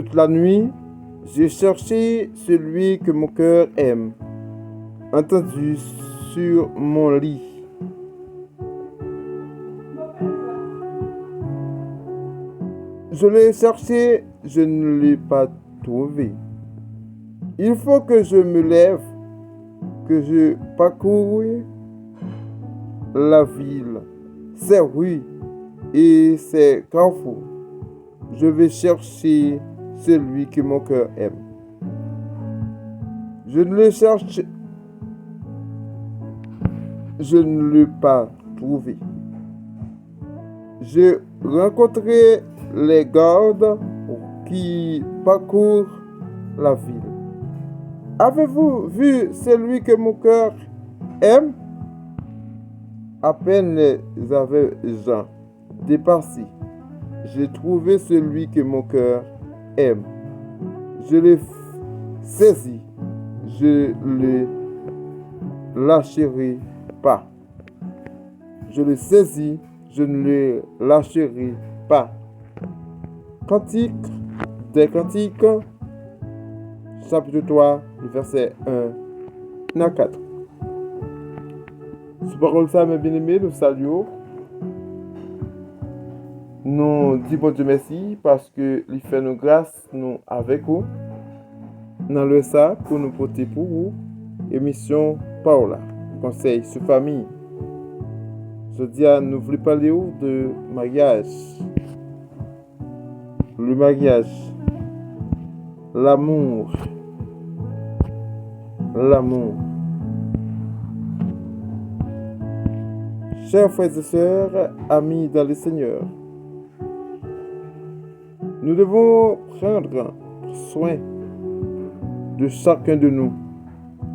Toute la nuit, j'ai cherché celui que mon cœur aime, entendu sur mon lit. Je l'ai cherché, je ne l'ai pas trouvé. Il faut que je me lève, que je parcours la ville, ses rues et ses carrefours. Je vais chercher celui que mon cœur aime. Je ne le cherche, je ne l'ai pas trouvé. J'ai rencontré les gardes qui parcourent la ville. Avez-vous vu celui que mon cœur aime? À peine les avais-je dépassés, j'ai trouvé celui que mon cœur aime. Je l'ai saisi, je ne le lâcherai pas. Je l'ai saisi, je ne le lâcherai pas. Cantique des Cantiques, chapitre 3, verset 1 à 4. Ce parole ça, mes bien-aimés, nous saluons. Nous disons Dieu merci parce que il fait nous grâce, nous avec vous. Dans le ça pour nous porter pour vous. Émission Paola, conseil sur famille. Je dis nous voulons parler de mariage. Le mariage. L'amour. L'amour. Chers frères et sœurs, amis dans le Seigneur, nous devons prendre soin de chacun de nous.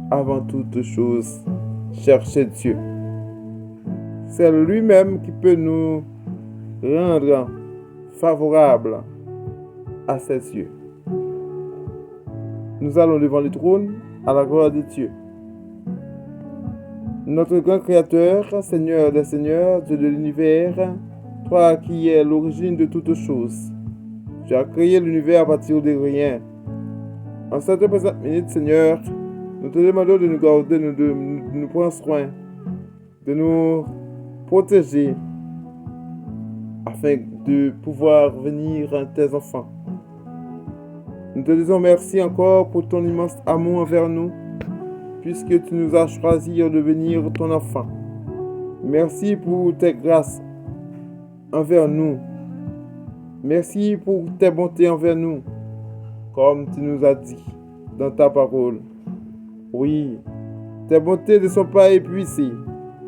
Avant toute chose, chercher Dieu. C'est lui-même qui peut nous rendre favorables à ses yeux. Nous allons devant le trône à la gloire de Dieu. Notre grand Créateur, Seigneur des Seigneurs, Dieu de l'univers, toi qui es l'origine de toutes choses. Tu as créé l'univers à partir de rien. En cette présente minute, Seigneur, nous te demandons de nous garder, de nous prendre soin, de nous protéger, afin de pouvoir venir à tes enfants. Nous te disons merci encore pour ton immense amour envers nous, puisque tu nous as choisi de devenir ton enfant. Merci pour tes grâces envers nous. Merci pour tes bontés envers nous, comme tu nous as dit dans ta parole. Oui, tes bontés ne sont pas épuisées.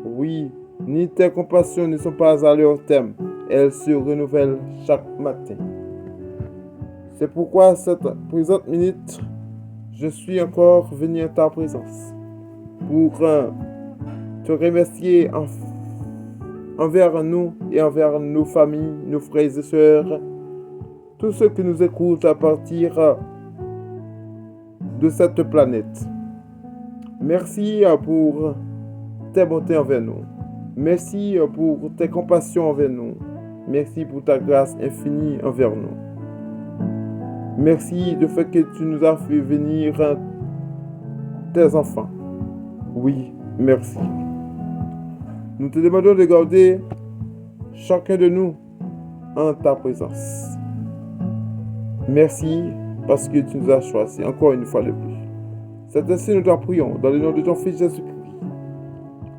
Oui, ni tes compassions ne sont pas à leur terme. Elles se renouvellent chaque matin. C'est pourquoi cette présente minute, je suis encore venu à ta présence pour te remercier envers nous et envers nos familles, nos frères et sœurs, tous ceux qui nous écoutent à partir de cette planète. Merci pour tes bontés envers nous. Merci pour tes compassions envers nous. Merci pour ta grâce infinie envers nous. Merci du fait que tu nous as fait venir tes enfants. Oui, merci. Nous te demandons de garder chacun de nous en ta présence. Merci parce que tu nous as choisis encore une fois de plus. C'est ainsi nous t'en prions dans le nom de ton Fils Jésus-Christ.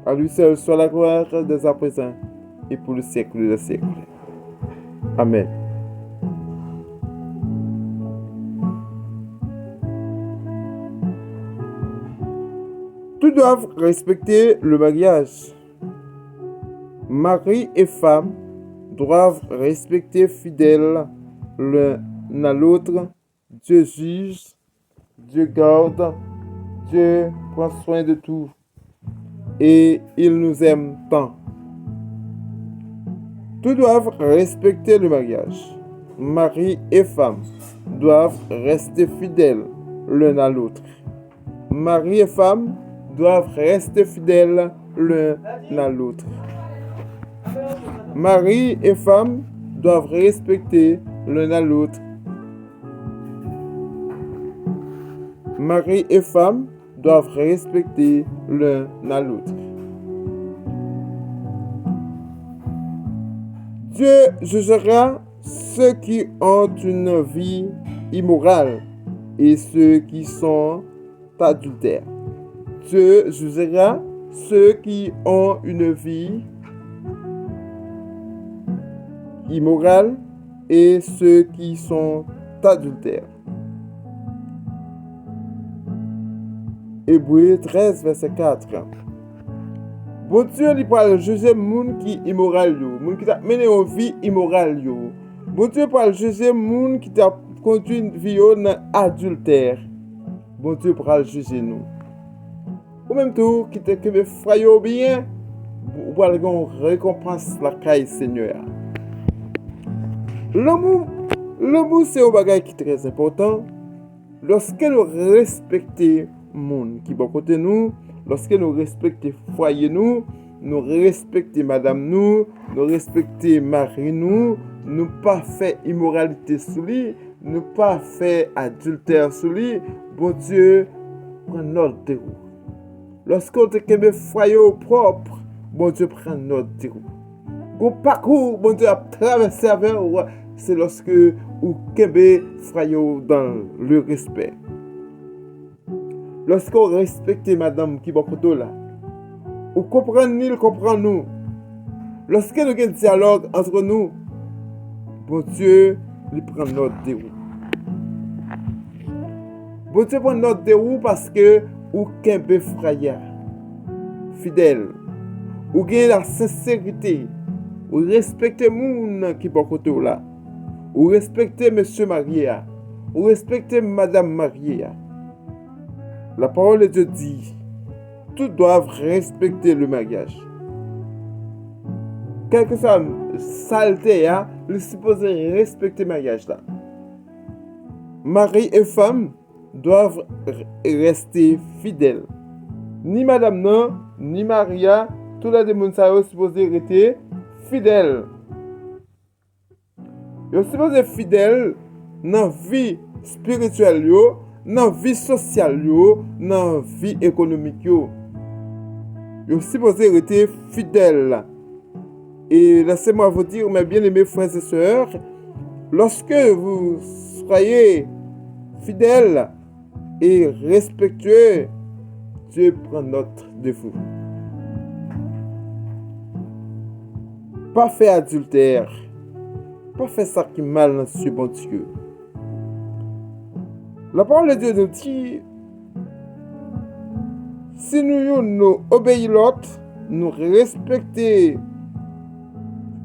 À lui seul soit la gloire dès à présent et pour le siècle des siècles. Amen. Tous doivent respecter le mariage. Mari et femme doivent respecter fidèles l'un à l'autre. Dieu juge, Dieu garde, Dieu prend soin de tout et il nous aime tant. Tous doivent respecter le mariage. Mari et femme doivent rester fidèles l'un à l'autre. Mari et femme doivent rester fidèles l'un à l'autre. Mari et femme doivent respecter l'un à l'autre. Mari et femme doivent respecter l'un à l'autre. Dieu jugera ceux qui ont une vie immorale et ceux qui sont adultères. Dieu jugera ceux qui ont une vie immorale et ceux qui sont adultères. Hébreux 13, verset 4. Bon Dieu, il parle juger moun qui immoral yo, moun qui t'a mené une vie immorale yo. Bon Dieu parle juger moun qui t'a conduit une vie dans adultère. Bon Dieu parle juger nous. Ou même tout qui t'a que frayo bien, ou parle gon récompense la caille Seigneur. L'amour c'est un bagage qui est très important. Lorsque nous respectons monde qui bon côté nous, lorsque nous respectons foyer nous respectons madame nous respectons mari nous pas fait immoralité sous lui, nous pas fait adultère sous lui, bon Dieu prend notre déroute. Lorsqu'on te kembe foyer propre, bon Dieu prend notre déroute. Au parcours, bon Dieu a traversé avec vous, c'est lorsque vous kembe foyer dans le respect. Lorsqu'on respecte madame qui va côté là, ou comprenez il comprend nous. Lorsque nous avons un dialogue entre nous, bon Dieu, il prend notre déroute. Bon Dieu prend notre déroute parce que ou kembe frère fidèle, ou gagne la sincérité, ou respecte moun qui va côté là, ou respecte monsieur marié, ou respecte madame mariée. La parole de Dieu dit, tous doivent respecter le mariage. Quel que soit saleté, ils sont supposés respecter le mariage là. Mari et femme doivent rester fidèles. Ni madame non, ni Maria, tous les démons sont supposés rester fidèles. Ils sont supposés fidèles dans la vie spirituelle, dans la vie sociale, dans la vie économique. Ils sont supposés rester fidèles. Et laissez-moi vous dire, mes bien-aimés frères et sœurs, lorsque vous soyez fidèles et respectueux, Dieu prend note de vous. Pas faire adultère, pas faire ça qui est mal dans ce bon Dieu. La parole de Dieu nous dit, si nous obéissons l'autre, nous respectons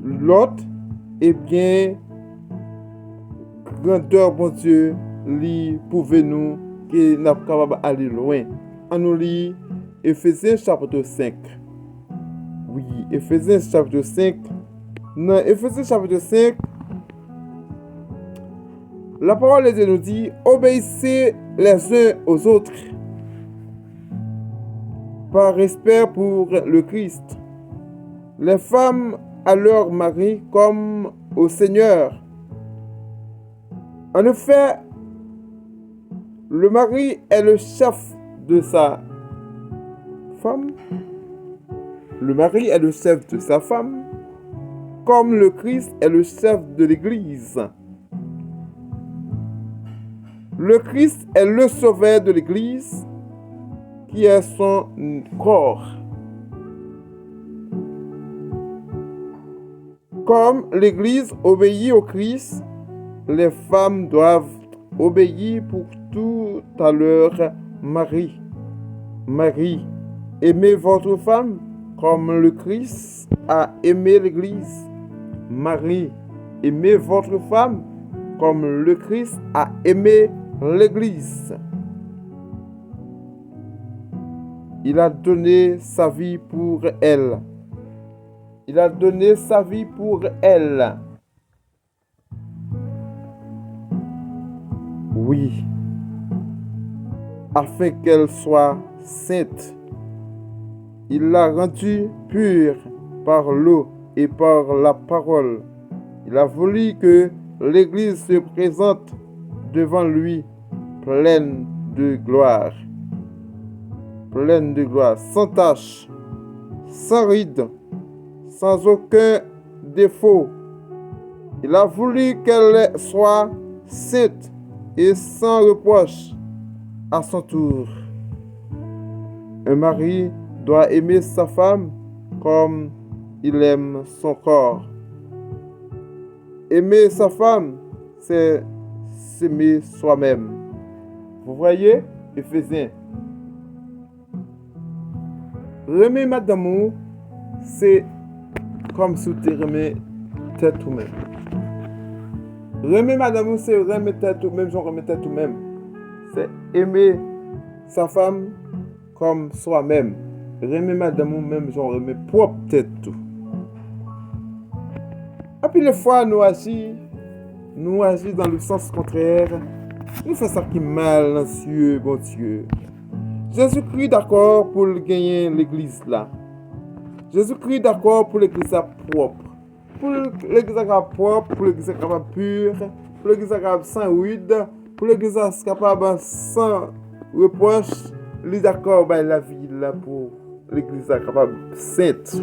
l'autre, eh bien, grandeur, bon Dieu, lui pouvez nous que nous sommes capables d'aller loin. On nous lit Éphésiens chapitre 5. Oui, Éphésiens chapitre 5. Dans Éphésiens chapitre 5, la parole de Dieu nous dit, obéissez les uns aux autres par respect pour le Christ. Les femmes à leur mari comme au Seigneur. En effet, le mari est le chef de sa femme. Le mari est le chef de sa femme, comme le Christ est le chef de l'Église. Le Christ est le sauveur de l'Église, qui est son corps. Comme l'Église obéit au Christ, les femmes doivent obéir pour tout à leur mari. Marie, aimez votre femme comme le Christ a aimé l'Église. Marie, aimez votre femme comme le Christ a aimé l'Église. Il a donné sa vie pour elle. Il a donné sa vie pour elle. Oui, afin qu'elle soit sainte. Il l'a rendue pure par l'eau et par la parole. Il a voulu que l'Église se présente devant lui pleine de gloire. Pleine de gloire, sans tache, sans ride, sans aucun défaut. Il a voulu qu'elle soit sainte et sans reproche à son tour. Un mari doit aimer sa femme comme il aime son corps. Aimer sa femme, c'est s'aimer soi-même. Vous voyez, Éphésiens. Aimer madame, c'est comme si tu aimais tête ou même. Aimer madame, c'est aimer tête ou même, genre aimer tête ou même. C'est aimer sa femme comme soi-même. Aimer madame, même, genre aimer propre tête tout. Et puis les fois, nous agissons dans le sens contraire. Nous faisons ça qui est mal dans Dieu, bon Dieu. Jésus-Christ d'accord pour gagner l'église là. Jésus-Christ d'accord pour l'église propre. Pour l'église propre, pour l'église capable pure, pour l'église capable sans rude, pour l'église capable sans reproche. Il est d'accord avec la vie là pour l'église capable sainte.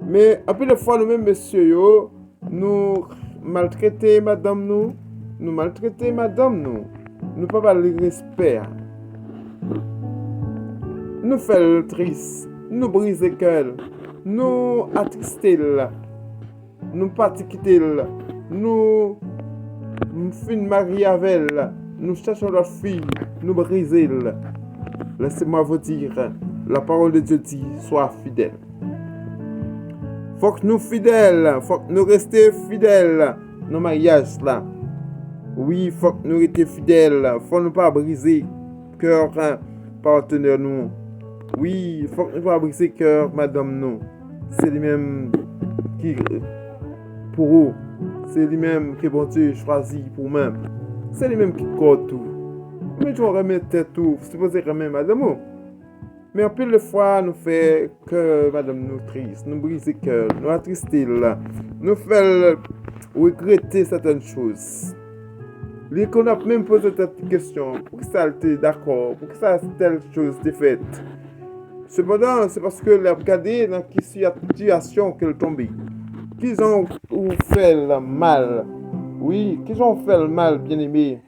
Mais un peu de fois nous-mêmes, messieurs, nous maltraiter madame nous maltraiter madame nous pas pas le respect. Nous faisons triste, nous briser cœur, nous attrister, nous pas quitter, nous fin marier avec elle, nous cherchons leur fille, nous briser. Laissez-moi vous dire, la parole de Dieu dit, sois fidèle. Faut que nous fidèles, faut que nous restions fidèles dans le mariage là. Oui, faut que nous restions fidèles, faut ne pas briser cœur partenaire nous. Oui, faut que nous pas briser cœur madame nous. C'est lui-même qui pour vous, c'est lui-même que bon Dieu choisit pour même. C'est lui-même qui code tout. Mais tu vas remettre tout, supposé remettre madame. Mais en pile de fois, nous faisons que madame nous triste, nous briser le cœur, nous attrister, nous faisons regretter certaines choses. Les qu'on a même posé cette question, pour que ça était d'accord, pour que ça telle chose était faite. Cependant, c'est parce que les regardé dans quelle situation qu'elle tombée, qu'ils ont fait le mal. Oui, qu'ils ont fait le mal, bien aimé.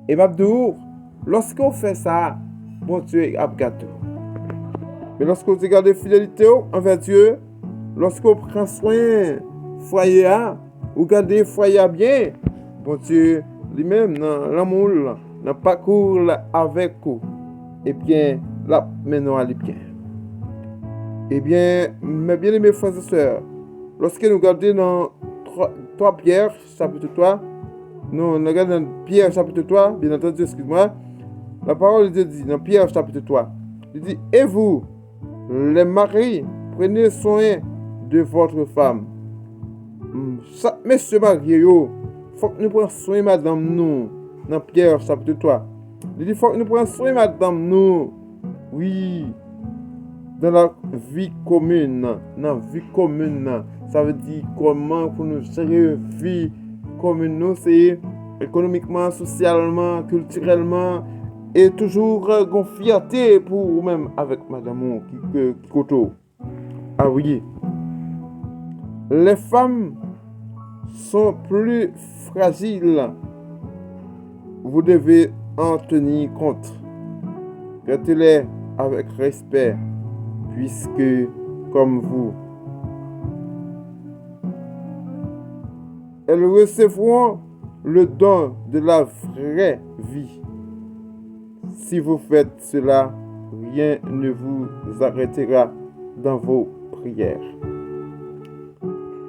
Et Mabdou, lorsqu'on fait ça, bon Dieu a gâté. Mais lorsqu'on regarde fidélité envers Dieu, lorsqu'on prend soin foyer, ou garder foyer bien, bon Dieu lui-même dans l'amour, dans le parcours avec vous, et bien là maintenant allez bien. Eh bien, mes bien-aimés frères et sœurs, lorsque nous regardons dans 3 Pierre chapitre 3, nous regardons dans Pierre chapitre 3, bien entendu, excuse-moi. La parole de Dieu dit dans Pierre chapitre 3, il dit, et vous, les maris, prenez soin de votre femme. Chaque monsieur marié, il faut que nous prenions soin de madame nous. Dans Pierre chapitre 3, il dit, il faut que nous prenions soin de madame nous. Oui, dans la vie commune. Dans la vie commune, ça veut dire comment pour nous gérer une vie commune, nous, c'est économiquement, socialement, culturellement, et toujours une fierté pour vous-même avec madame qui koto. Ah oui. Les femmes sont plus fragiles. Vous devez en tenir compte. Traitez-les avec respect, puisque comme vous, elles recevront le don de la vraie vie. Si vous faites cela, rien ne vous arrêtera dans vos prières.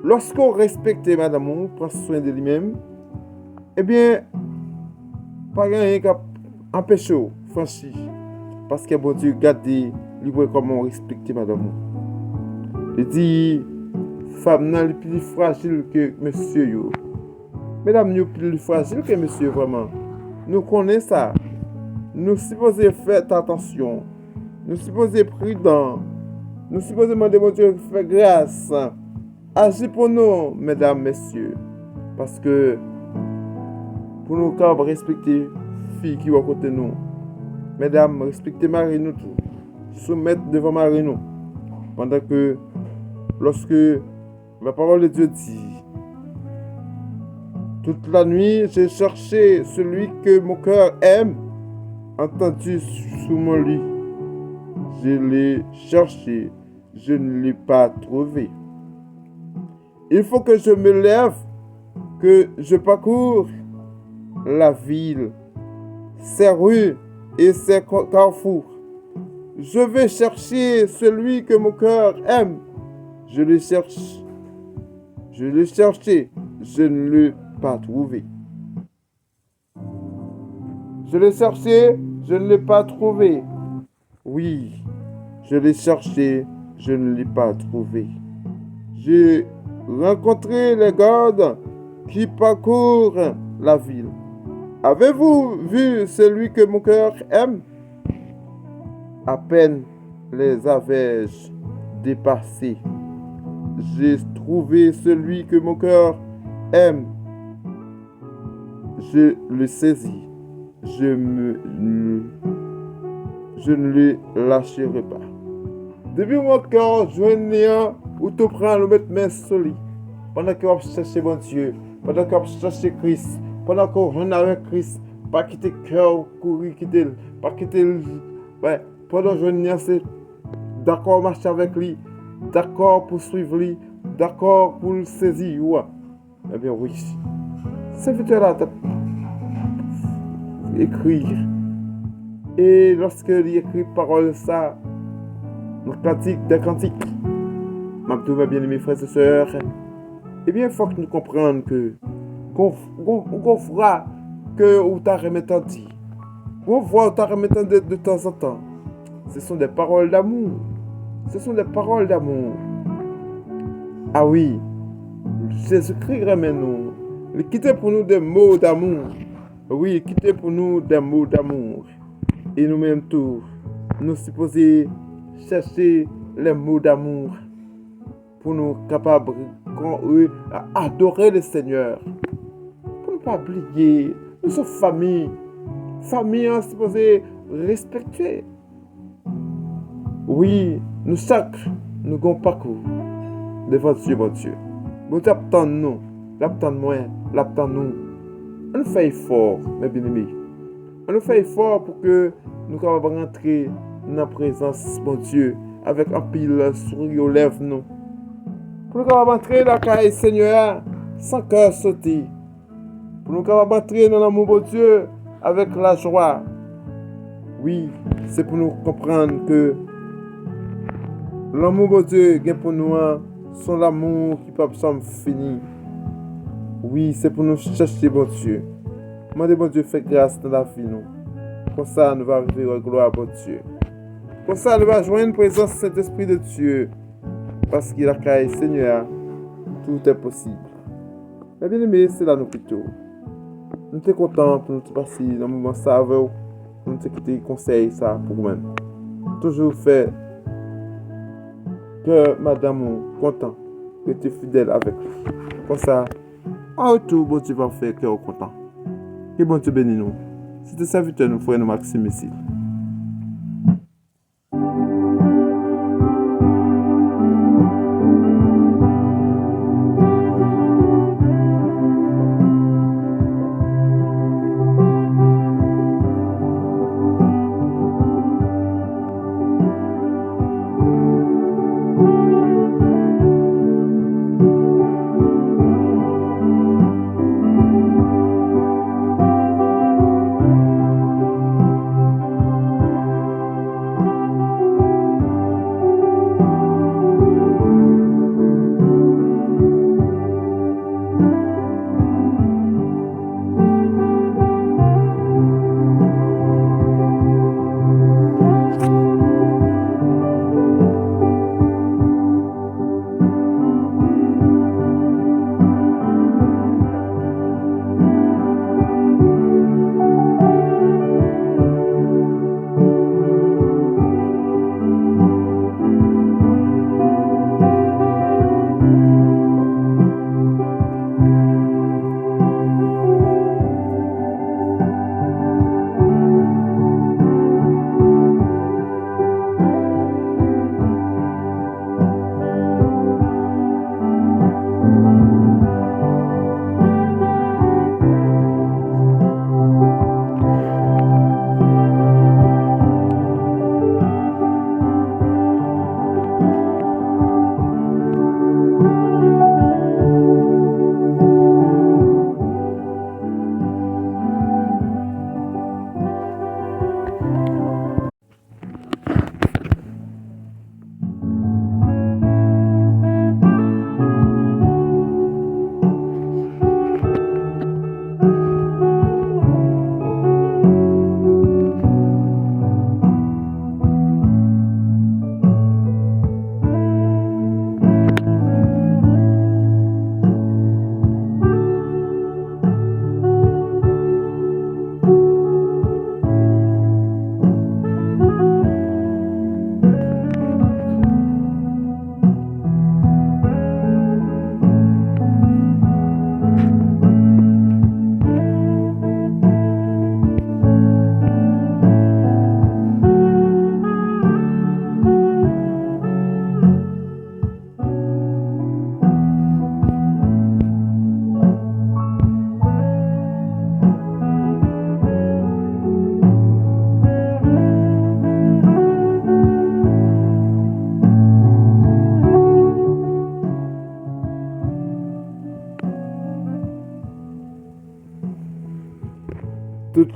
Lorsqu'on respecte madame, on prend soin de lui-même, eh bien, pas rien qui empêche de franchir. Parce que bon Dieu, regardez, libre comment respecter madame. Il dit, femme n'est plus fragile que monsieur. Yo. Mesdames, nous plus fragile que monsieur, vraiment. Nous connaissons ça. Nous supposons faire attention. Nous supposons être prudents. Nous supposons demander à Dieu de faire grâce. Agis pour nous, mesdames, messieurs. Parce que pour nous capables respecter filles qui sont à côté de nous. Mesdames, respectez mari nous tout. Soumettre devant mari nous. Pendant que, lorsque la parole de Dieu dit, toute la nuit, j'ai cherché celui que mon cœur aime, entendu sous mon lit. Je l'ai cherché, je ne l'ai pas trouvé. Il faut que je me lève, que je parcours la ville, ses rues et ses carrefours. Je vais chercher celui que mon cœur aime. Je le cherche. Je l'ai cherché, je ne l'ai pas trouvé. Je l'ai cherché, je ne l'ai pas trouvé. Oui, je l'ai cherché, je ne l'ai pas trouvé. J'ai rencontré les gardes qui parcourent la ville. Avez-vous vu celui que mon cœur aime? À peine les avais-je dépassés. J'ai trouvé celui que mon cœur aime. Je le saisis. Je ne le lâcherai pas. Depuis mon cœur, je n'ai où te prendre le mettre main sur lui. Pendant que je cherche mon Dieu, pendant que je cherche Christ, pendant que je avec Christ, pas quitter le cœur, courir, quitter, pas quitter le. Ouais, pendant que je n'ai assez d'accord marcher avec lui, d'accord pour suivre lui, d'accord pour le saisir. Ouais. Eh bien, oui. Serviteur-là, écrire. Et lorsque il écrit parole ça, le cantique des cantiques, ma bien aimés frères et sœurs, eh bien, il faut que nous comprenions que qu'on fera que ou t'a remettant dit, qu'on voit ou t'a remettant de temps en temps. Ce sont des paroles d'amour. Ce sont des paroles d'amour. Ah oui, Jésus-Christ remet nous. Il quitte pour nous des mots d'amour. Oui, il quitte pour nous des mots d'amour. Et nous-mêmes tous, nous supposons chercher les mots d'amour pour nous capables d'adorer le Seigneur. Pour ne pas oublier, nous sommes famille. Famille, on est supposé respecter. Oui, nous chaque, nous avons parcours devant Dieu, mon Dieu. Vous attendez nous, l'attendez moi, l'attendez nous. On fait effort, mes bien-aimés. On fait effort pour que nous puissions rentrer dans la présence de mon Dieu avec un pile sourire aux lèvres nous. Pour nous puissions rentrer dans la caille Seigneur sans cœur sauter. Pour nous puissions rentrer dans l'amour de Dieu avec la joie. Oui, c'est pour nous comprendre que l'amour de Dieu est pour nous, son l'amour qui peut pas finir. Oui, c'est pour nous chercher bon Dieu. Demandez bon Dieu fait grâce dans la vie nous. Comme ça, nous allons arriver à gloire à bon Dieu. Comme ça, nous allons joindre la présence de cet Esprit de Dieu. Parce qu'il a créé Seigneur, tout est possible. Mais bien aimé, c'est là nous plutôt. Nous sommes contents pour nous passer dans le moment ça avec vous. Nous sommes quitter conseil ça pour vous-même. Toujours fait que madame content, que tu es fidèle avec lui. Comme ça, en retour, bon Dieu va faire que content. Que bon Dieu bénisse nous. C'était serviteur, nous frères, nous Maxime ici.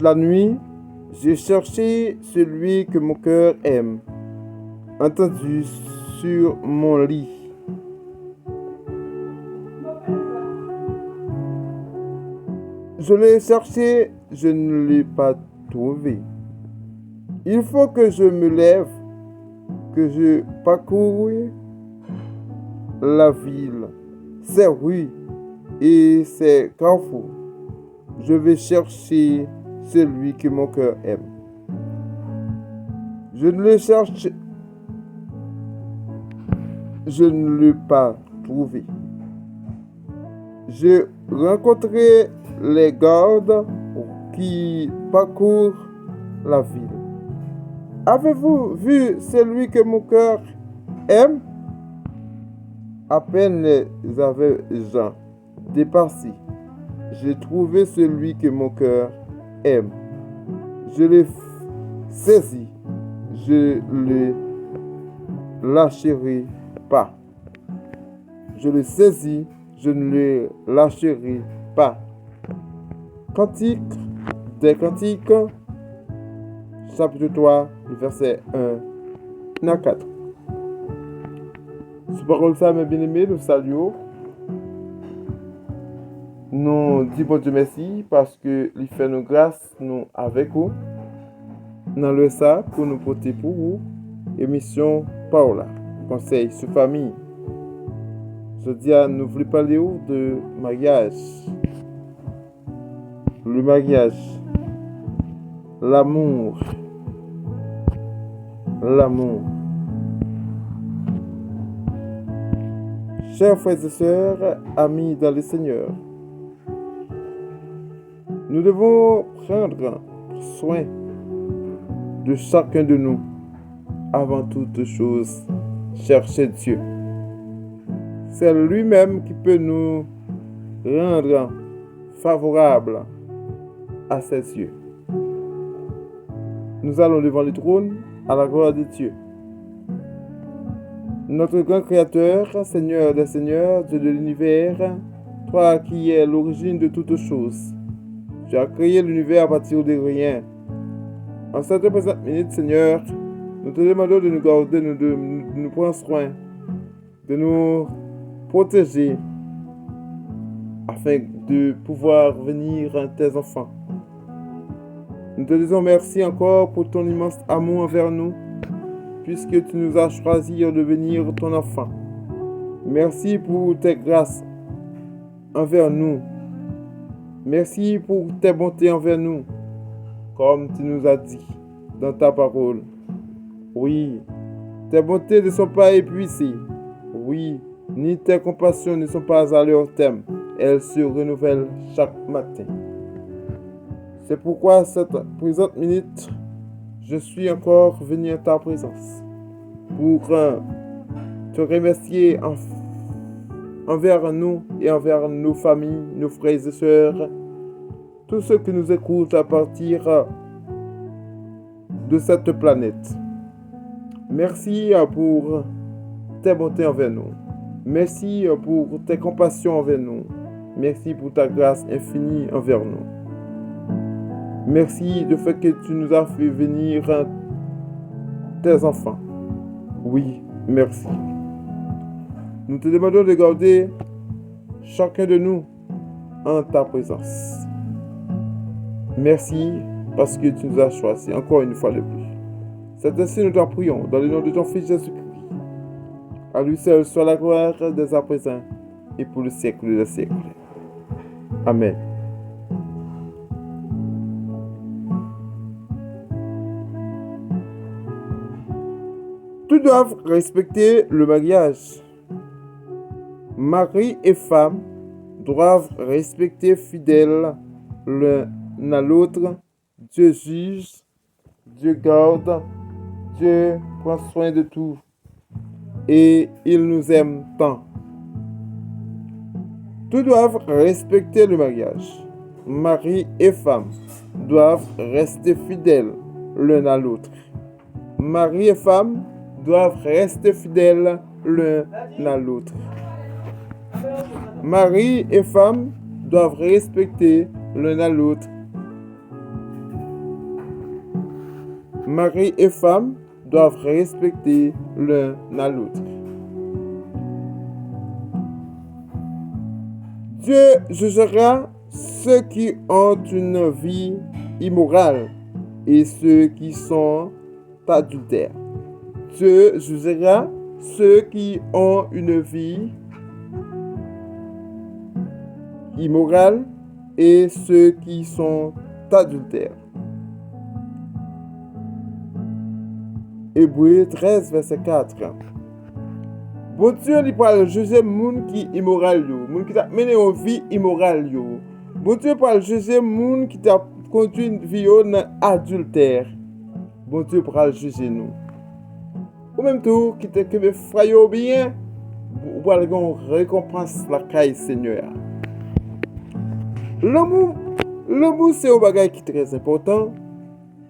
la nuit, j'ai cherché celui que mon cœur aime, entendu sur mon lit. Je l'ai cherché, je ne l'ai pas trouvé. Il faut que je me lève, que je parcours la ville, ses rues et ses carrefours. Je vais chercher celui que mon cœur aime. Je ne le cherche, je ne l'ai pas trouvé. Je rencontrerai les gardes qui parcourent la ville. Avez-vous vu celui que mon cœur aime? À peine les avais-je dépassés, j'ai trouvé celui que mon cœur aime. Je l'ai saisi, je ne le lâcherai pas. Je l'ai saisi, je ne le lâcherai pas. Cantique des Cantiques, chapitre 3, verset 1 à 4. Sous parole ça, mes bien-aimés, nous saluons. Nous disons bon Dieu merci parce que il fait nous grâce, nous avec vous. Dans le ça pour nous porter pour vous. Émission Paola, conseil sur famille. Je dis à nous voulons parler de mariage. Le mariage. L'amour. L'amour. Chers frères et sœurs, amis dans le Seigneur, nous devons prendre soin de chacun de nous. Avant toute chose, chercher Dieu. C'est lui-même qui peut nous rendre favorables à ses yeux. Nous allons devant le trône à la gloire de Dieu. Notre grand Créateur, Seigneur des Seigneurs, Dieu de l'univers, toi qui es l'origine de toutes choses. Tu as créé l'univers à partir de rien. En cette présente minute, Seigneur, nous te demandons de nous garder, de nous prendre soin, de nous protéger, afin de pouvoir venir à tes enfants. Nous te disons merci encore pour ton immense amour envers nous, puisque tu nous as choisi de devenir ton enfant. Merci pour tes grâces envers nous. Merci pour tes bontés envers nous, comme tu nous as dit dans ta parole. Oui, tes bontés ne sont pas épuisées. Oui, ni tes compassions ne sont pas à leur terme. Elles se renouvellent chaque matin. C'est pourquoi cette présente minute, je suis encore venu à ta présence pour te remercier envers nous et envers nos familles, nos frères et sœurs, tous ceux qui nous écoutent à partir de cette planète. Merci pour tes bontés envers nous. Merci pour tes compassions envers nous. Merci pour ta grâce infinie envers nous. Merci du fait que tu nous as fait venir tes enfants. Oui, merci. Nous te demandons de garder chacun de nous en ta présence. Merci parce que tu nous as choisis encore une fois de plus. C'est ainsi nous t'en prions dans le nom de ton Fils Jésus-Christ. À lui seul soit la gloire dès à présent et pour le siècle des siècles. Amen. Tous doivent respecter le mariage. Mari et femme doivent respecter fidèles l'un à l'autre. Dieu juge, Dieu garde, Dieu prend soin de tout et il nous aime tant. Tous doivent respecter le mariage. Mari et femme doivent rester fidèles l'un à l'autre. Mari et femme doivent rester fidèles l'un à l'autre. Mari et femme doivent respecter l'un à l'autre. Mari et femme doivent respecter l'un à l'autre. Dieu jugera ceux qui ont une vie immorale et ceux qui sont adultères. Dieu jugera ceux qui ont une vie immorale et ceux qui sont adultères. Hébreux 13, verset 4. Bon Dieu, il parle juger moun qui immoral yo, moun qui t'a mené une vie immorale yo. Bon Dieu parle juger moun qui t'a conduit une vie dans adultère. Bon Dieu parle juger nous. Ou même tout qui t'a que frayo bien, ou parle une récompense la caille Seigneur. L'amour c'est un bagage qui est très important.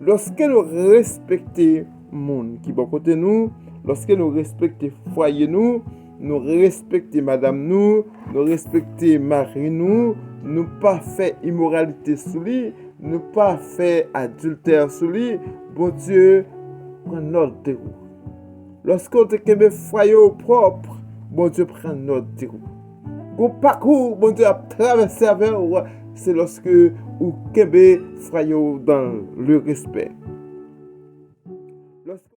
Lorsque nous respectons monde qui bon côté nous, lorsque nous respectons foyer nous respectons madame nous respectons mari nous pas fait immoralité sous lui, nous pas fait adultère sous lui, bon Dieu prend notre déroute. Lorsqu'on te kembe foyer propre, bon Dieu prend notre déroute. Au parcours, bon Dieu a traversé avec, c'est lorsque ou kembe foyer dans le respect.